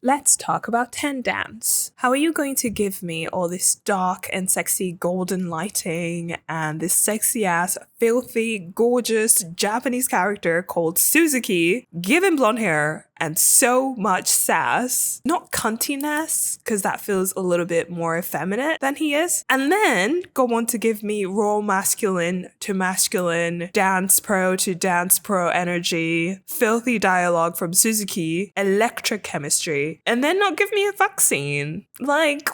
let's talk about Ten Dance. How are you going to give me all this dark and sexy golden lighting and this sexy ass, filthy, gorgeous Japanese character called Suzuki, given blonde hair and so much sass, not cuntiness, because that feels a little bit more effeminate than he is, and then go on to give me raw masculine to masculine, dance pro to dance pro energy, filthy dialogue from Suzuki, electric chemistry, and then not give me a vaccine. Like...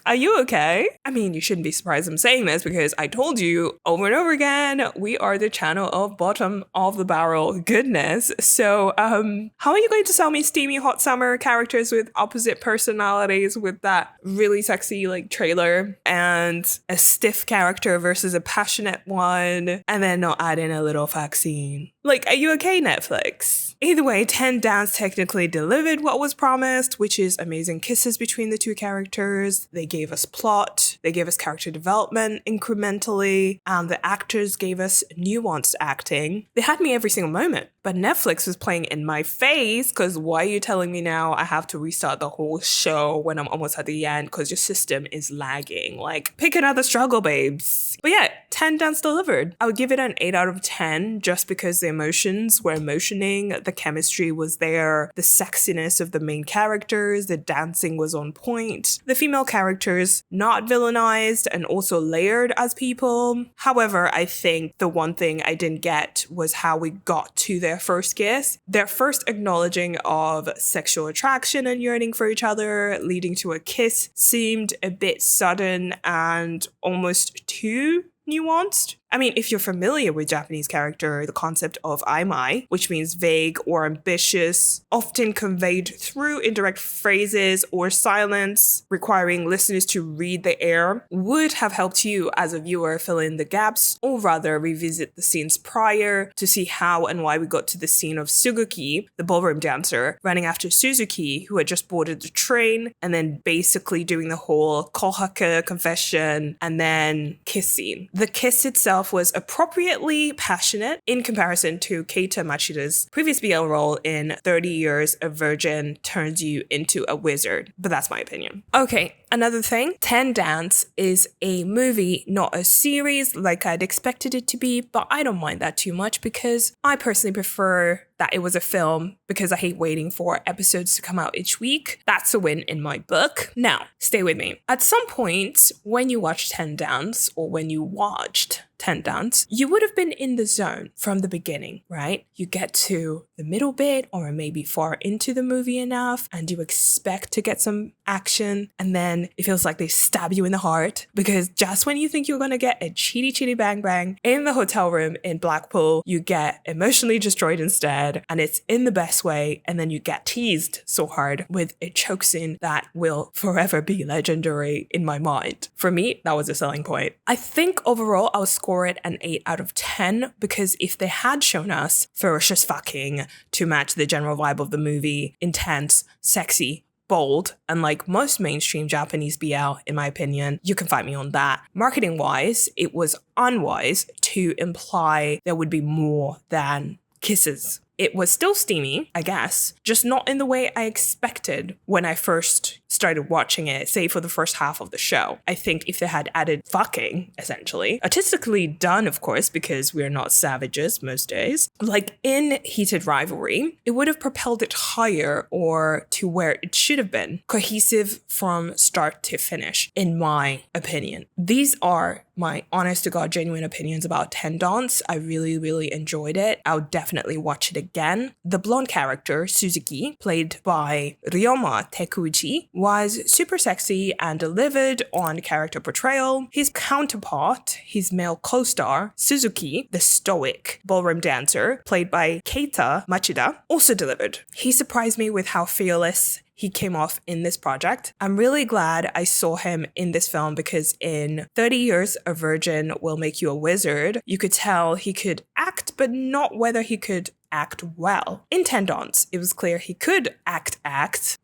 Are you okay? I mean, you shouldn't be surprised I'm saying this because I told you over and over again, we are the channel of bottom of the barrel goodness. So, how are you going to sell me steamy hot summer characters with opposite personalities with that really sexy like trailer and a stiff character versus a passionate one and then not add in a little vaccine? Like, are you okay, Netflix? Either way, Ten Dance technically delivered what was promised, which is amazing kisses between the two characters. They gave us plot, they gave us character development incrementally, and the actors gave us nuanced acting. They had me every single moment, but Netflix was playing in my face because why are you telling me now I have to restart the whole show when I'm almost at the end because your system is lagging? Like, pick another struggle, babes. But yeah, Ten Dance delivered. I would give it an 8 out of 10 just because the emotions were emotioning, the chemistry was there, the sexiness of the main characters, the dancing was on point, the female characters not villainized and also layered as people. However, I think the one thing I didn't get was how we got to their first kiss. Their first acknowledging of sexual attraction and yearning for each other, leading to a kiss, seemed a bit sudden and almost too nuanced. I mean, if you're familiar with Japanese character, the concept of aimai, which means vague or ambitious, often conveyed through indirect phrases or silence, requiring listeners to read the air, would have helped you as a viewer fill in the gaps, or rather revisit the scenes prior to see how and why we got to the scene of Suzuki, the ballroom dancer, running after Suzuki, who had just boarded the train, and then basically doing the whole kohaka confession and then kiss scene. The kiss itself was appropriately passionate in comparison to Keitamachida's previous BL role in 30 Years a Virgin Turns You into a Wizard. But that's my opinion. Okay, another thing, Ten Dance is a movie, not a series like I'd expected it to be, but I don't mind that too much because I personally prefer that it was a film because I hate waiting for episodes to come out each week. That's a win in my book. Now, stay with me. At some point, when you watch Ten Dance or when you watched Ten Dance, you would have been in the zone from the beginning, right? You get to the middle bit or maybe far into the movie enough and you expect to get some action and then it feels like they stab you in the heart because just when you think you're going to get a chitty bang bang in the hotel room in Blackpool, you get emotionally destroyed instead and it's in the best way and then you get teased so hard with a choke scene that will forever be legendary in my mind. For me, that was a selling point. I think overall I'll score it an 8 out of 10 because if they had shown us ferocious fucking to match the general vibe of the movie, intense, sexy, bold, and like most mainstream Japanese BL, in my opinion, you can fight me on that. Marketing-wise, it was unwise to imply there would be more than kisses. It was still steamy, I guess, just not in the way I expected when I first started watching it, say for the first half of the show. I think if they had added fucking, essentially, artistically done, of course, because we're not savages most days, like in Heated Rivalry, it would have propelled it higher or to where it should have been, cohesive from start to finish, in my opinion. These are my honest to God, genuine opinions about Ten Dance. I really, really enjoyed it. I'll definitely watch it again. The blonde character, Suzuki, played by ryomatakeuchi, was super sexy and delivered on character portrayal. His counterpart, his male co-star, Suzuki, the stoic ballroom dancer, played by keitamachida, also delivered. He surprised me with how fearless he came off in this project. I'm really glad I saw him in this film because in 30 Years a Virgin Will Make You a Wizard, you could tell he could act, but not whether he could act well. In Tendons, it was clear he could act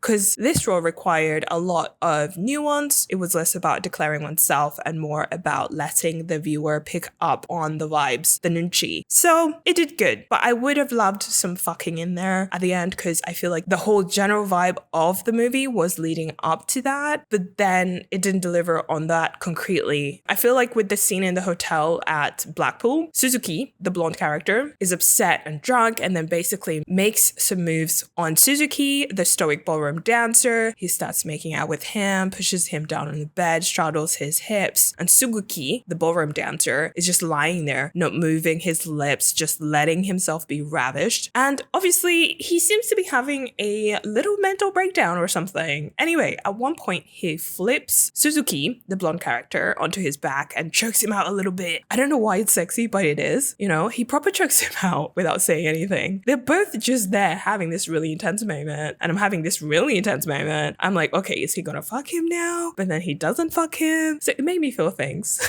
because this role required a lot of nuance. It was less about declaring oneself and more about letting the viewer pick up on the vibes, the nunchi. So it did good, but I would have loved some fucking in there at the end because I feel like the whole general vibe of the movie was leading up to that, but then it didn't deliver on that concretely. I feel like with the scene in the hotel at Blackpool, Suzuki, the blonde character, is upset and drunk and then basically makes some moves on Suzuki, the stoic ballroom dancer. He starts making out with him, pushes him down on the bed, straddles his hips, and Suzuki, the ballroom dancer, is just lying there, not moving his lips, just letting himself be ravished. And obviously, he seems to be having a little mental breakdown or something. Anyway, at one point, he flips Suzuki, the blonde character, onto his back and chokes him out a little bit. I don't know why it's sexy, but it is. You know, he proper chokes him out without saying anything. They're both just there having this really intense moment, and I'm having this really intense moment. I'm like, okay, is he gonna fuck him now? But then he doesn't fuck him. So it made me feel things.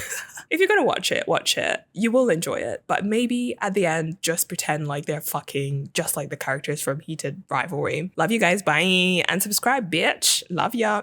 If you're gonna watch it, watch it. You will enjoy it. But maybe at the end, just pretend like they're fucking just like the characters from Heated Rivalry. Love you guys. Bye. And subscribe, bitch. Love ya.